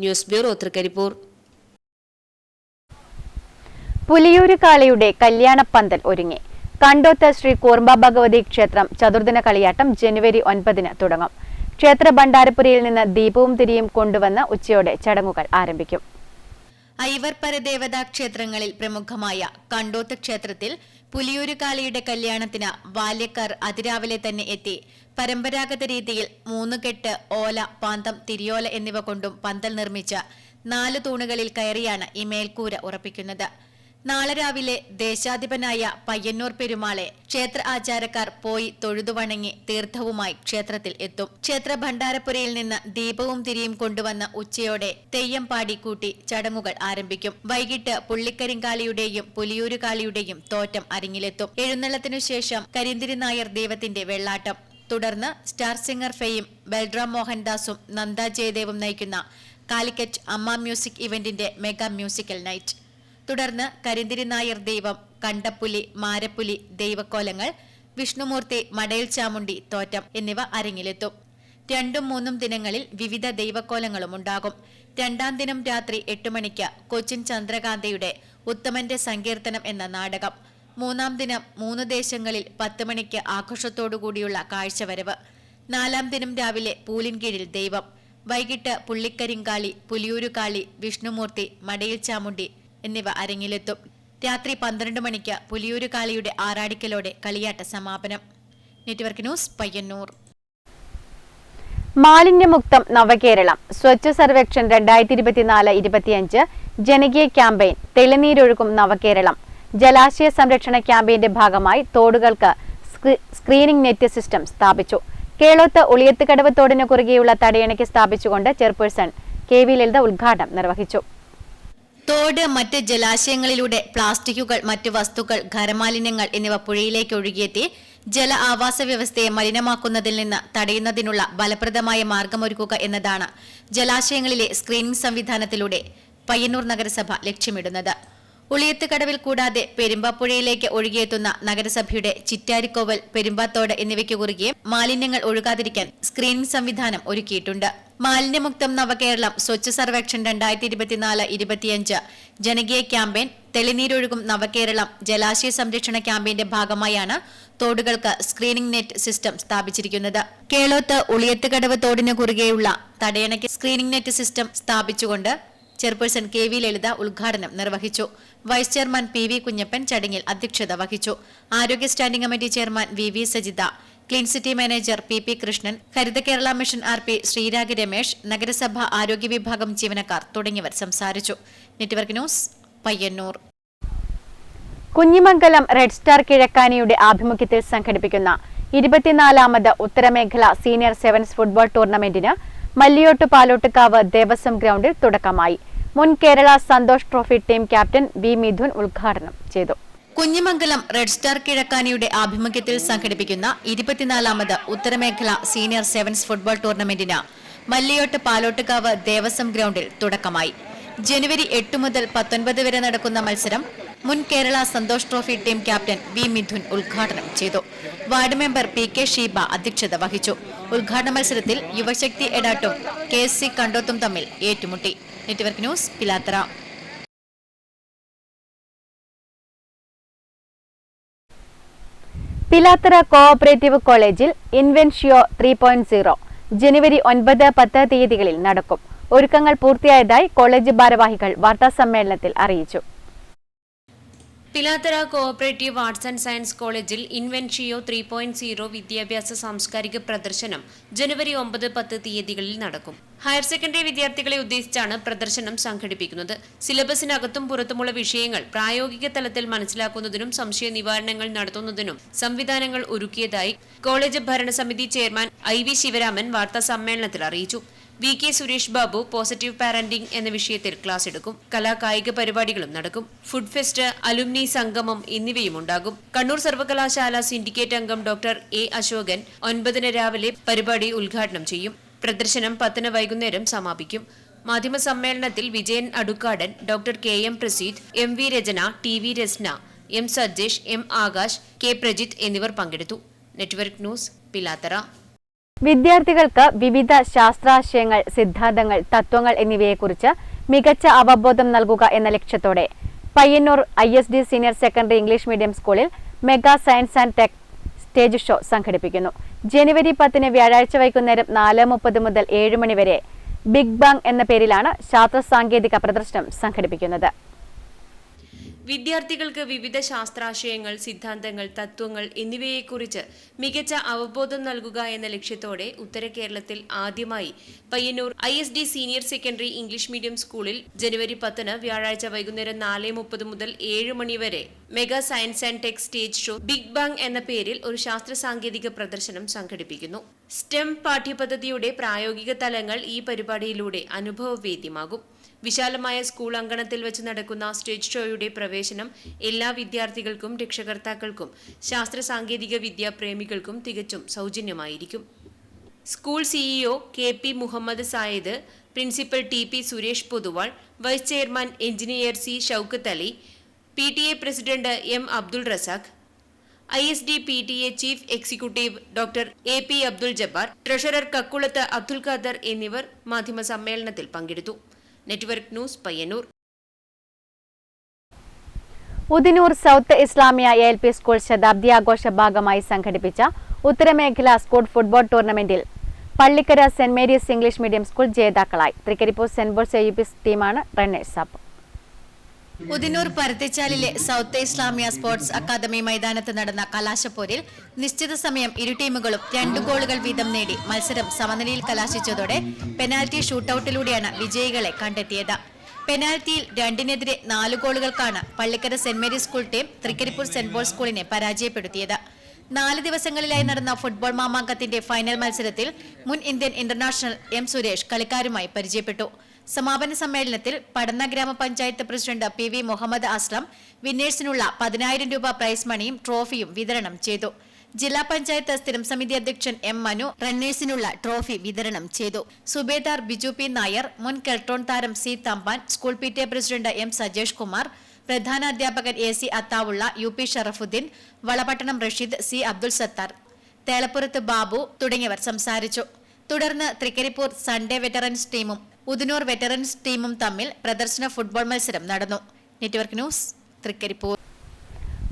News bureau, Trikaripur. പുലിയൂര് കാളിയുടെ കല്യാണപ്പന്തൽ ഒരുങ്ങി. കണ്ടോത്ത് ശ്രീ കൂർമ്പ ഭഗവതി ക്ഷേത്രം ചതുർദിന കളിയാട്ടം ജനുവരി 9 തുടങ്ങും. ക്ഷേത്ര ഭണ്ഡാരപ്പുരയിൽ നിന്ന് ദീപവും തിരിയും കൊണ്ടുവന്ന് ഉച്ചയോടെ ചടങ്ങുകൾ ആരംഭിക്കും. ഐവർപര ദേവതാ ക്ഷേത്രങ്ങളിൽ പ്രമുഖമായ കണ്ടോത്ത് ക്ഷേത്രത്തിൽ പുലിയൂര് കാളിയുടെ കല്യാണത്തിന് ബാല്യക്കാർ അതിരാവിലെ തന്നെ എത്തി പരമ്പരാഗത രീതിയിൽ 3 കെട്ട് ഓല, പാന്തം, തിരിയോല എന്നിവ കൊണ്ടും പന്തൽ നിർമ്മിച്ച് 4 തൂണുകളിൽ കയറിയാണ് ഈ മേൽക്കൂര ഉറപ്പിക്കുന്നത്. നാളെ രാവിലെ ദേശാധിപനായ പയ്യന്നൂർ പെരുമാളെ ക്ഷേത്ര ആചാരക്കാർ പോയി തൊഴുതുവണങ്ങി തീർത്ഥവുമായി ക്ഷേത്രത്തിൽ എത്തും. ക്ഷേത്ര ഭണ്ഡാരപ്പുരയിൽ നിന്ന് ദീപവും തിരിയും കൊണ്ടുവന്ന് ഉച്ചയോടെ തെയ്യം പാടിക്കൂട്ടി ചടങ്ങുകൾ ആരംഭിക്കും. വൈകിട്ട് പുള്ളിക്കരിങ്കാളിയുടെയും പുലിയൂര് കാളിയുടെയും തോറ്റം അരങ്ങിലെത്തും. എഴുന്നള്ളത്തിനു ശേഷം കരിന്തിരി നായർ ദൈവത്തിന്റെ വെള്ളാട്ടം, തുടർന്ന് സ്റ്റാർ സിംഗർ ഫെയിം ബൽറാം മോഹൻദാസും നന്ദ ജയദേവും നയിക്കുന്ന കാലിക്കറ്റ് അമ്മ മ്യൂസിക് ഇവന്റിന്റെ മെഗാ മ്യൂസിക്കൽ നൈറ്റ്, തുടർന്ന് കരിന്തിരി നായർ ദൈവം, കണ്ടപ്പുലി, മാരപ്പുലി, ദൈവക്കോലങ്ങൾ, വിഷ്ണുമൂർത്തി, മടയിൽ ചാമുണ്ടി, തോറ്റം എന്നിവ അരങ്ങിലെത്തും. 2, 3 ദിനങ്ങളിൽ വിവിധ ദൈവക്കോലങ്ങളും ഉണ്ടാകും. 2ാം ദിനം രാത്രി 8 മണിക്ക് കൊച്ചിൻ ചന്ദ്രകാന്തയുടെ ഉത്തമന്റെ സങ്കീർത്തനം എന്ന നാടകം. 3ാം ദിനം 3 ദേശങ്ങളിൽ 10 മണിക്ക് ആഘോഷത്തോടുകൂടിയുള്ള കാഴ്ചവരവ്. 4ാം ദിനം രാവിലെ പൂലിൻകീഴിൽ ദൈവം. വൈകിട്ട് പുള്ളിക്കരിങ്കാളി, പുലിയൂര് കാളി, വിഷ്ണുമൂർത്തി, മടയിൽ ചാമുണ്ടി എന്നിവ അരങ്ങിലെത്തും. രാത്രി 12 മണിക്ക് പുലിയൂര് കാളിയുടെ ആറാടിക്കലോടെ കളിയാട്ട സമാപനം. Network news, Payyannur. മാലിന്യമുക്തം നവകേരളം സ്വച്ഛ സർവേക്ഷൺ 2024-25 ജനകീയ ക്യാമ്പയിൻ തെളിനീരൊഴുക്കും നവകേരളം ജലാശയ സംരക്ഷണ ക്യാമ്പയിന്റെ ഭാഗമായി തോടുകൾക്ക് സ്ക്രീനിംഗ് നെറ്റ് സിസ്റ്റം സ്ഥാപിച്ചു. കേളോത്ത് ഉളിയത്തുകടവ് തോടിന് കുറുകെയുള്ള തടയണയ്ക്ക് സ്ഥാപിച്ചുകൊണ്ട് ചെയർപേഴ്സൺ KV ലളിത ഉദ്ഘാടനം നിർവഹിച്ചു. തോട്, മറ്റ് ജലാശയങ്ങളിലൂടെ പ്ലാസ്റ്റിക്കുകൾ, മറ്റു വസ്തുക്കൾ, ഖരമാലിന്യങ്ങൾ എന്നിവ പുഴയിലേക്ക് ഒഴുകിയെത്തി ജല ആവാസ വ്യവസ്ഥയെ മലിനമാക്കുന്നതിൽ നിന്ന് തടയുന്നതിനുള്ള ഫലപ്രദമായ മാർഗമൊരുക്കുക എന്നതാണ് ജലാശയങ്ങളിലെ സ്ക്രീനിംഗ് സംവിധാനത്തിലൂടെ പയ്യന്നൂർ നഗരസഭ ലക്ഷ്യമിടുന്നത്. ഉളിയത്തുകടവിൽ കൂടാതെ പെരുമ്പാപ്പുഴയിലേക്ക് ഒഴുകിയെത്തുന്ന നഗരസഭയുടെ ചിറ്റാരിക്കോവൽ, പെരുമ്പാത്തോട് എന്നിവയ്ക്ക് കുറുകെ മാലിന്യങ്ങൾ ഒഴുകാതിരിക്കാൻ സ്ക്രീനിംഗ് സംവിധാനം ഒരുക്കിയിട്ടുണ്ട്. മാലിന്യമുക്തം നവകേരളം സ്വച്ഛ സർവേക്ഷൺ 2024-25 ജനകീയ ക്യാമ്പയിൻ തെളിനീരൊഴുകും നവകേരളം ജലാശയ സംരക്ഷണ ക്യാമ്പയിന്റെ ഭാഗമായാണ് തോടുകൾക്ക് സ്ക്രീനിംഗ് നെറ്റ് സിസ്റ്റം സ്ഥാപിച്ചിരിക്കുന്നത്. കേളോത്ത് ഉളിയത്തുകടവ് തോടിന് കുറുകെയുള്ള തടയണയ്ക്ക് സ്ക്രീനിംഗ് നെറ്റ് സിസ്റ്റം സ്ഥാപിച്ചുകൊണ്ട് ചെയർപേഴ്സൺ KV ലളിത ഉദ്ഘാടനം നിർവഹിച്ചു. വൈസ് ചെയർമാൻ PV കുഞ്ഞപ്പൻ ചടങ്ങിൽ അധ്യക്ഷത വഹിച്ചു. ആരോഗ്യ standing committee chairman VV Sajitha, clean city manager PP Krishnan, Haritha Kerala mission RP Sreerag Ramesh, നഗരസഭ ആരോഗ്യ വിഭാഗം ജീവനക്കാർ തുടങ്ങിയവർ സംസാരിച്ചു. Network news, Payyannur. Kunhimangalam red star കിഴക്കാനിയുടെ ആഭിമുഖ്യത്തിൽ സംഘടിപ്പിക്കുന്ന 24ാമത് ഉത്തരമേഖല സീനിയർ സെവൻസ് ഫുട്ബോൾ ടൂർണമെന്റിന് മല്ലിയോട്ട് പാലോട്ടുകാവ് ദേവസ്വം ഗ്രൗണ്ടിൽ തുടക്കമായി. മുൻ Kerala Santosh trophy team captain V Mithun ഉദ്ഘാടനം ചെയ്തു. കുഞ്ഞിമംഗലം റെഡ് സ്റ്റാർ കിഴക്കാനിയുടെ ആഭിമുഖ്യത്തിൽ സംഘടിപ്പിക്കുന്ന 24ാമത് ഉത്തരമേഖല സീനിയർ സെവൻസ് ഫുട്ബോൾ ടൂർണമെന്റിന് മല്ലിയോട്ട് പാലോട്ടുകാവ് ദേവസ്വം ഗ്രൗണ്ടിൽ തുടക്കമായി. ജനുവരി 8 മുതൽ 19 വരെ നടക്കുന്ന മത്സരം മുൻ Kerala Santosh trophy team captain V Mithun ഉദ്ഘാടനം ചെയ്തു. വാർഡ് മെമ്പർ PK ഷീബ അധ്യക്ഷത വഹിച്ചു. ഉദ്ഘാടന മത്സരത്തിൽ യുവശക്തി എടാട്ടും KSC കണ്ടോത്തും തമ്മിൽ ഏറ്റുമുട്ടി. Network news, Pilathara. Pilathara cooperative കോളേജിൽ ഇൻവെൻഷ്യോ 3.0 ജനുവരി 9, 10 തീയതികളിൽ നടക്കും. ഒരുക്കങ്ങൾ പൂർത്തിയായതായി കോളേജ് ഭാരവാഹികൾ വാർത്താസമ്മേളനത്തിൽ അറിയിച്ചു. Pilathara cooperative arts and science കോളേജിൽ ഇൻവെൻഷിയോ 3.0 വിദ്യാഭ്യാസ സാംസ്കാരിക പ്രദർശനം ജനുവരി 9, 10 തീയതികളിൽ നടക്കും. ഹയർ സെക്കൻഡറി വിദ്യാർത്ഥികളെ ഉദ്ദേശിച്ചാണ് പ്രദർശനം സംഘടിപ്പിക്കുന്നത്. സിലബസിനകത്തും പുറത്തുമുള്ള വിഷയങ്ങൾ പ്രായോഗിക തലത്തിൽ മനസ്സിലാക്കുന്നതിനും സംശയ നിവാരണങ്ങൾ നടത്തുന്നതിനും സംവിധാനങ്ങൾ ഒരുക്കിയതായി കോളേജ് ഭരണസമിതി ചെയർമാൻ IV ശിവരാമൻ വാർത്താസമ്മേളനത്തിൽ അറിയിച്ചു. VK Suresh Babu positive parenting എന്ന വിഷയത്തിൽ ക്ലാസ് എടുക്കും. കലാകായിക പരിപാടികളും നടക്കും. ഫുഡ് ഫെസ്റ്റ്, അലുമിനി സംഗമം എന്നിവയും ഉണ്ടാകും. കണ്ണൂർ സർവകലാശാല സിൻഡിക്കേറ്റ് അംഗം ഡോക്ടർ A അശോകൻ 9 രാവിലെ പരിപാടി ഉദ്ഘാടനം ചെയ്യും. പ്രദർശനം 10 വൈകുന്നേരം സമാപിക്കും. മാധ്യമ സമ്മേളനത്തിൽ Vijayan Adukkadan, doctor KM Prasidh, MV രചന, TV Rasna, M Sajesh, M Akash, K Prajith എന്നിവർ പങ്കെടുത്തു. Network news, Pilathara. വിദ്യാർത്ഥികൾക്ക് വിവിധ ശാസ്ത്രാശയങ്ങൾ, സിദ്ധാന്തങ്ങൾ, തത്വങ്ങൾ എന്നിവയെക്കുറിച്ച് മികച്ച അവബോധം നൽകുക എന്ന ലക്ഷ്യത്തോടെ Payyannur ISD senior secondary English medium സ്കൂളിൽ mega science and tech stage show സംഘടിപ്പിക്കുന്നു. ജനുവരി 10 വ്യാഴാഴ്ച വൈകുന്നേരം 4:30 മുതൽ 7 മണി വരെ ബിഗ് ബാങ് എന്ന പേരിലാണ് ശാസ്ത്ര സാങ്കേതിക പ്രദർശനം സംഘടിപ്പിക്കുന്നത്. വിദ്യാർത്ഥികൾക്ക് വിവിധ ശാസ്ത്രാശയങ്ങൾ, സിദ്ധാന്തങ്ങൾ, തത്വങ്ങൾ എന്നിവയെക്കുറിച്ച് മികച്ച അവബോധം നൽകുക എന്ന ലക്ഷ്യത്തോടെ ഉത്തര കേരളത്തിൽ ആദ്യമായി Payyanur ISD senior secondary English medium സ്കൂളിൽ ജനുവരി 10 വ്യാഴാഴ്ച വൈകുന്നേരം 4:30 മുതൽ 7 മണി വരെ mega science and tech stage show big bang എന്ന പേരിൽ ഒരു ശാസ്ത്ര സാങ്കേതിക പ്രദർശനം സംഘടിപ്പിക്കുന്നു. STEM പാഠ്യപദ്ധതിയുടെ പ്രായോഗിക തലങ്ങൾ ഈ പരിപാടിയിലൂടെ അനുഭവവേദ്യമാകും. വിശാലമായ സ്കൂൾ അങ്കണത്തിൽ വെച്ച് നടക്കുന്ന സ്റ്റേജ് ഷോയുടെ പ്രവേശനം എല്ലാ വിദ്യാർത്ഥികൾക്കും രക്ഷകർത്താക്കൾക്കും ശാസ്ത്ര സാങ്കേതിക വിദ്യാ പ്രേമികൾക്കും തികച്ചും സൗജന്യമായിരിക്കും. School CEO KP Muhammad Sayid, principal TP Suresh Poduval, vice chairman engineer C Shoukath Ali, PTA president M Abdul Razak, ISD PTA chief executive doctor AP Abdul Jabbar, treasurer Kakkulath Abdul Khader എന്നിവർ മാധ്യമ സമ്മേളനത്തിൽ പങ്കെടുത്തു. Network news, Payyannur. Udinur south Islamia ALP school ശതാബ്ദി ആഘോഷ ഭാഗമായി സംഘടിപ്പിച്ച ഉത്തരമേഖല സ്കൂൾ ഫുട്ബോൾ ടൂർണമെന്റിൽ Pallikkara saint Mary's English medium school ജേതാക്കളായി. തൃക്കരിപ്പൂർ സെന്റ് പോൾസ് AUP ടീമാണ് റണ്ണേഴ്സ് അപ്പ്. ഉദിനൂർ പരുത്തിച്ചാലിലെ സൗത്ത് ഇസ്ലാമിയ സ്പോർട്സ് അക്കാദമി മൈതാനത്ത് നടന്ന കലാശപ്പോരിൽ നിശ്ചിത സമയം ഇരു ടീമുകളും 2 ഗോളുകൾ വീതം നേടി മത്സരം സമനിലയിൽ കലാശിച്ചതോടെ പെനാൽറ്റി ഷൂട്ടൌട്ടിലൂടെയാണ് വിജയികളെ കണ്ടെത്തിയത്. പെനാൽറ്റിയിൽ 2-നെതിരെ 4 ഗോളുകൾക്കാണ് Pallikkara saint Mary's school team Trikaripur saint Paul's സ്കൂളിനെ പരാജയപ്പെടുത്തിയത്. 4 ദിവസങ്ങളിലായി നടന്ന ഫുട്ബോൾ മാമാങ്കത്തിന്റെ ഫൈനൽ മത്സരത്തിൽ മുൻ ഇന്ത്യൻ ഇന്റർനാഷണൽ M സുരേഷ് കളിക്കാരുമായി പരിചയപ്പെട്ടു. സമാപന സമ്മേളനത്തിൽ പടന്ന ഗ്രാമപഞ്ചായത്ത് പ്രസിഡന്റ് PV മുഹമ്മദ് അസ്ലം വിന്നേഴ്സിനുള്ള 10,000 രൂപ പ്രൈസ് മണിയും ട്രോഫിയും വിതരണം ചെയ്തു. ജില്ലാ പഞ്ചായത്ത് സ്ഥിരം സമിതി അധ്യക്ഷൻ M മനു റണ്ണേഴ്സിനുള്ള ട്രോഫി വിതരണം ചെയ്തു. സുബേദാർ ബിജു P നായർ, മുൻ കെൽട്രോൺ താരം C Thampan, school PTA president M Sajesh Kumar, പ്രധാന അധ്യാപകൻ AC Athaulla, UP Sharafuddin, Valapattanam Rasheed, C Abdul Sattar, തേളപ്പുറത്ത് Babu തുടങ്ങിയവർ സംസാരിച്ചു. തുടർന്ന് തൃക്കരിപ്പൂർ സൺഡേ വെറ്ററൻസ് ടീമും ഉദിനൂർ വെറ്ററൻസ് ടീമും തമ്മിൽ പ്രദർശന ഫുട്ബോൾ മത്സരം നടന്നു. Network news, Trikaripur.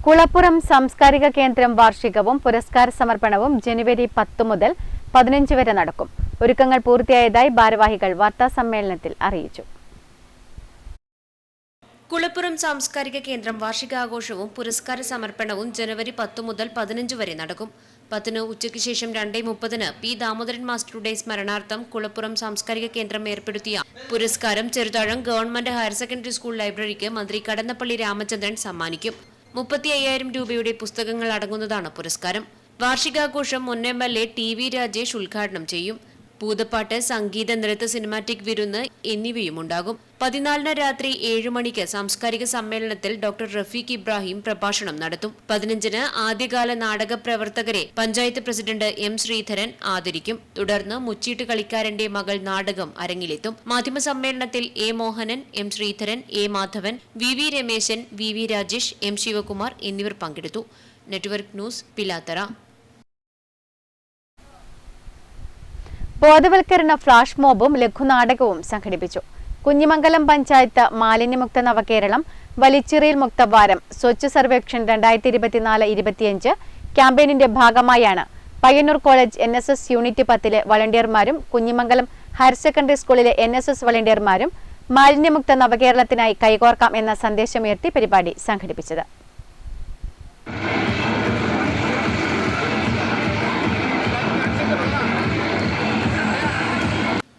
കുളപ്പുറം സാംസ്കാരിക കേന്ദ്രം വാർഷികവും പുരസ്കാര സമർപ്പണവും ജനുവരി 10 മുതൽ 15 വരെ നടക്കും. ഒരുക്കങ്ങൾ പൂർത്തിയായതായി ഭാരവാഹികൾ വാർത്താ സമ്മേളനത്തിൽ അറിയിച്ചു. കുളപ്പുറം സാംസ്കാരിക കേന്ദ്രം വാർഷികാഘോഷവും പുരസ്കാര സമർപ്പണവും ജനുവരി 10 മുതൽ 15 വരെ നടക്കും. 10 ഉച്ചയ്ക്ക് ശേഷം 2:30 P ദാമോദരൻ മാസ്റ്ററുടെ സ്മരണാർത്ഥം കുളപ്പുറം സാംസ്കാരിക കേന്ദ്രം ഏർപ്പെടുത്തിയ പുരസ്കാരം Cheruthazham government higher secondary school ലൈബ്രറിക്ക് മന്ത്രി കടന്നപ്പള്ളി രാമചന്ദ്രൻ സമ്മാനിക്കും. 35,000 രൂപയുടെ പുസ്തകങ്ങൾ അടങ്ങുന്നതാണ് പുരസ്കാരം. വാർഷികാഘോഷം മുൻ MLA TV രാജേഷ് ഉദ്ഘാടനം ചെയ്യും. പൂതപ്പാട്ട്, സംഗീത, നൃത്ത, സിനിമാറ്റിക് വിരുന്ന് എന്നിവയും ഉണ്ടാകും. 14 രാത്രി 7 മണിക്ക് സാംസ്കാരിക സമ്മേളനത്തിൽ ഡോക്ടർ റഫീഖ് ഇബ്രാഹിം പ്രഭാഷണം നടത്തും. 15 ആദ്യകാല നാടക പ്രവർത്തകരെ പഞ്ചായത്ത് പ്രസിഡന്റ് M ശ്രീധരൻ ആദരിക്കും. തുടർന്ന് മുച്ചീട്ട് കളിക്കാരന്റെ മകൾ നാടകം അരങ്ങിലെത്തും. മാധ്യമ സമ്മേളനത്തിൽ A Mohanan, M Sreedharan, A Madhavan, VV Rameshan, VV Rajesh, M Shivakumar എന്നിവർ പങ്കെടുത്തു. Network news, Pilathara. ബോധവൽക്കരണ ഫ്ലാഷ് മോബും ലഘുനാടകവും സംഘടിപ്പിച്ചു. കുഞ്ഞിമംഗലം പഞ്ചായത്ത് മാലിന്യമുക്ത നവകേരളം വലിച്ചിറയിൽ മുക്തവാരം സ്വച്ഛ് സർവേക്ഷൺ 2024-25 ക്യാമ്പയിനിന്റെ ഭാഗമായാണ് പയ്യന്നൂർ കോളേജ് NSS യൂണിറ്റ് 10 വളണ്ടിയർമാരും കുഞ്ഞിമംഗലം ഹയർ സെക്കൻഡറി സ്കൂളിലെ NSS വളണ്ടിയർമാരും മാലിന്യമുക്ത നവകേരളത്തിനായി കൈകോർക്കാം എന്ന സന്ദേശമുയർത്തി പരിപാടി സംഘടിപ്പിച്ചത്.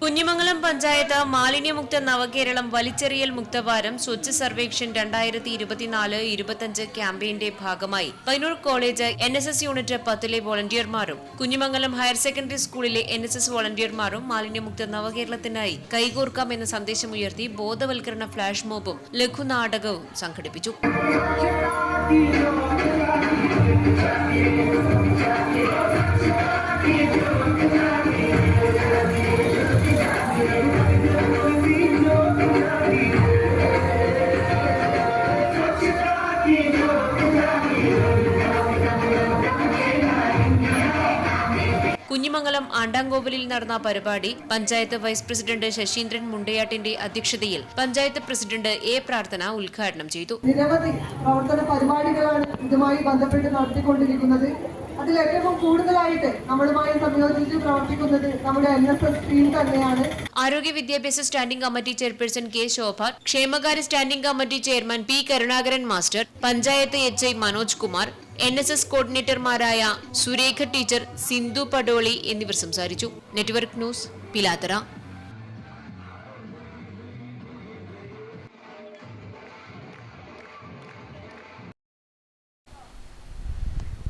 കുഞ്ഞിമംഗലം പഞ്ചായത്ത് മാലിന്യമുക്ത നവകേരളം വലിച്ചെറിയൽ മുക്തവാരം സ്വച്ഛ് സർവേക്ഷൺ 2024-25 ക്യാമ്പയിന്റെ ഭാഗമായി പയ്യന്നൂർ കോളേജ് NSS യൂണിറ്റ് 10 വോളണ്ടിയർമാരും കുഞ്ഞിമംഗലം ഹയർ സെക്കൻഡറി സ്കൂളിലെ NSS വോളണ്ടിയർമാരും മാലിന്യമുക്ത നവകേരളത്തിനായി കൈകോർക്കാം എന്ന സന്ദേശമുയർത്തി ബോധവൽക്കരണ ഫ്ലാഷ് മോബും ലഘുനാടകവും സംഘടിപ്പിച്ചു. കുഞ്ഞിമംഗലം ആണ്ടാങ്കോവിലിൽ നടന്ന പരിപാടി പഞ്ചായത്ത് വൈസ് പ്രസിഡന്റ് ശശീന്ദ്രൻ മുണ്ടയാട്ടിന്റെ അധ്യക്ഷതയിൽ പഞ്ചായത്ത് പ്രസിഡന്റ് എ പ്രാർത്ഥന ഉദ്ഘാടനം ചെയ്തു. നിരവധി പ്രവർത്തന പരിപാടികളാണ് ഇതുമായി ബന്ധപ്പെട്ട് നടത്തിക്കൊണ്ടിരിക്കുന്നത്. അതിലേറ്റവും കൂടുതലായിട്ട് നമ്മളുമായി സംയോജിച്ച് പ്രവർത്തിക്കുന്നത് നമ്മുടെ NSS ടീം തന്നെയാണ്. ആരോഗ്യ വിദ്യാഭ്യാസ standing committee chairperson K Shobha, ക്ഷേമകാര്യ standing committee chairman P Karunakaran master, panchayat HI Manoj Kumar, NSS കോർഡിനേറ്റർമാരായ സുരേഖ ടീച്ചർ, സിന്ധു പടോളി എന്നിവർ സംസാരിച്ചു. Network news, Pilathara.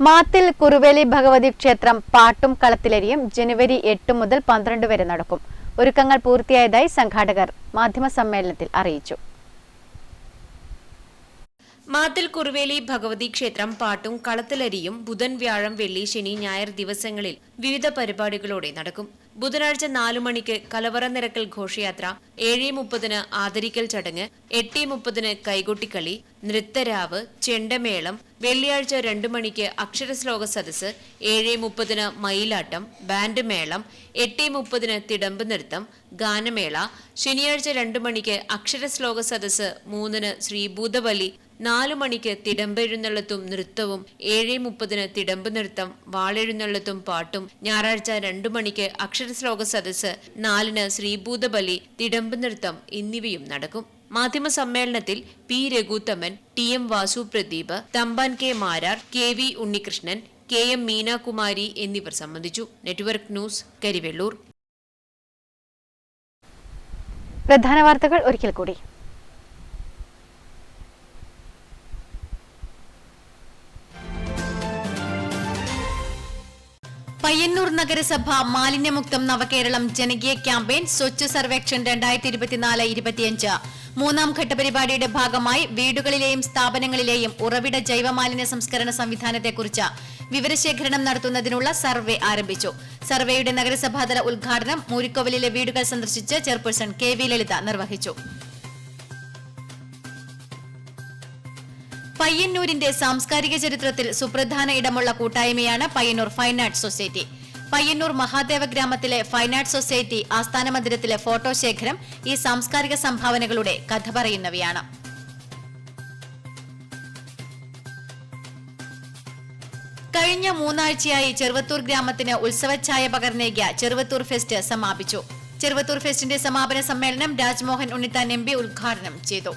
മാത്തിൽ കുറുവേലി ഭഗവതി ക്ഷേത്രം പാട്ടും കളത്തിലരിയും ജനുവരി 8 മുതൽ 12 വരെ നടക്കും. ഒരുക്കങ്ങൾ പൂർത്തിയായതായി സംഘാടകർ മാധ്യമസമ്മേളനത്തിൽ അറിയിച്ചു. മാത്തിൽ കുറുവേലി ഭഗവതി ക്ഷേത്രം പാട്ടും കളത്തിലരിയും ബുധൻ, വ്യാഴം, വെള്ളി, ശനി, ഞായർ ദിവസങ്ങളിൽ വിവിധ പരിപാടികളോടെ നടക്കും. ബുധനാഴ്ച 4 മണിക്ക് കലവറ നിരക്കൽ ഘോഷയാത്ര, 7:30 ആദരിക്കൽ ചടങ്ങ്, 8:30 കൈകൊട്ടിക്കളി, നൃത്തരാവ്, ചെണ്ടമേളം. വെള്ളിയാഴ്ച 2 മണിക്ക് അക്ഷരശ്ലോക സദസ്സ്, 7:30 മയിലാട്ടം, ബാൻഡ് മേളം, 8:30 തിടമ്പ് നൃത്തം, ഗാനമേള. ശനിയാഴ്ച 2 മണിക്ക് അക്ഷരശ്ലോക സദസ്സ്, 3 ശ്രീഭൂതബലി, 4 മണിക്ക് തിടമ്പെഴുന്നള്ളത്തും നൃത്തവും, 7:30 തിടമ്പ് നൃത്തം, വാളെഴുന്നള്ളത്തും പാട്ടും. ഞായറാഴ്ച 2 മണിക്ക് അക്ഷരശ്ലോക സദസ്സ്, 4 ശ്രീഭൂതബലി, തിടമ്പ് നൃത്തം എന്നിവയും നടക്കും. മാധ്യമ സമ്മേളനത്തിൽ P Raghuthaman, TM Vasu Pradeep, Thampan K Marar, KV Unnikrishnan, KM Meenakumari എന്നിവർ സംബന്ധിച്ചു. Network news, Karivellur. പ്രധാന വാർത്തകൾ ഒരിക്കൽ കൂടി. പയ്യന്നൂർ നഗരസഭ മാലിന്യമുക്തം നവകേരളം ജനകീയ ക്യാമ്പയിൻ സ്വച്ഛ് സർവേക്ഷൺ 2024-25 മൂന്നാം ഘട്ട പരിപാടിയുടെ ഭാഗമായി വീടുകളിലെയും സ്ഥാപനങ്ങളിലെയും ഉറവിട ജൈവമാലിന്യ സംസ്കരണ സംവിധാനത്തെക്കുറിച്ച് വിവരശേഖരണം നടത്തുന്നതിനുള്ള സർവേ ആരംഭിച്ചു. സർവേയുടെ നഗരസഭാതല ഉദ്ഘാടനം മൂരിക്കോവിലിലെ വീടുകൾ സന്ദർശിച്ച് ചെയർപേഴ്സൺ KV ലളിത നിർവഹിച്ചു. പയ്യന്നൂരിന്റെ സാംസ്കാരിക ചരിത്രത്തിൽ സുപ്രധാന ഇടമുള്ള കൂട്ടായ്മയാണ് Payyanur fine arts society. Payyanur Mahadeva ഗ്രാമത്തിലെ ഫൈൻ ആർട്സ് സൊസൈറ്റി ആസ്ഥാന മന്ദിരത്തിലെ ഫോട്ടോ ശേഖരം ഈ സാംസ്കാരിക സംഭാവനകളുടെ കഥ പറയുന്നവയാണ്. കഴിഞ്ഞ 3 ആഴ്ചയായി ചെറുവത്തൂർ ഗ്രാമത്തിന് ഉത്സവഛായ പകർന്നേകിയ ചെറുവത്തൂർ ഫെസ്റ്റ് സമാപിച്ചു. ചെറുവത്തൂർ ഫെസ്റ്റിന്റെ സമാപന സമ്മേളനം രാജ്മോഹൻ ഉണ്ണിത്താൻ MP ഉദ്ഘാടനം ചെയ്തു.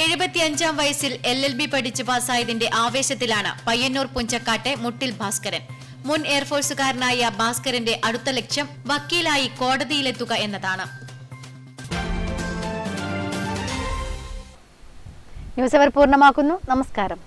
75-ാം വയസ്സിൽ LLB പഠിച്ച് പാസ്സായതിന്റെ ആവേശത്തിലാണ് പയ്യന്നൂർ പുഞ്ചക്കാട്ടെ മുട്ടിൽ ഭാസ്കരൻ. മുൻ എയർഫോഴ്സുകാരനായ ഭാസ്കരന്റെ അടുത്ത ലക്ഷ്യം വക്കീലായി കോടതിയിലെത്തുക എന്നതാണ്. ന്യൂസ് അവർ പൂർണ്ണമാക്കുന്നു. നമസ്കാരം.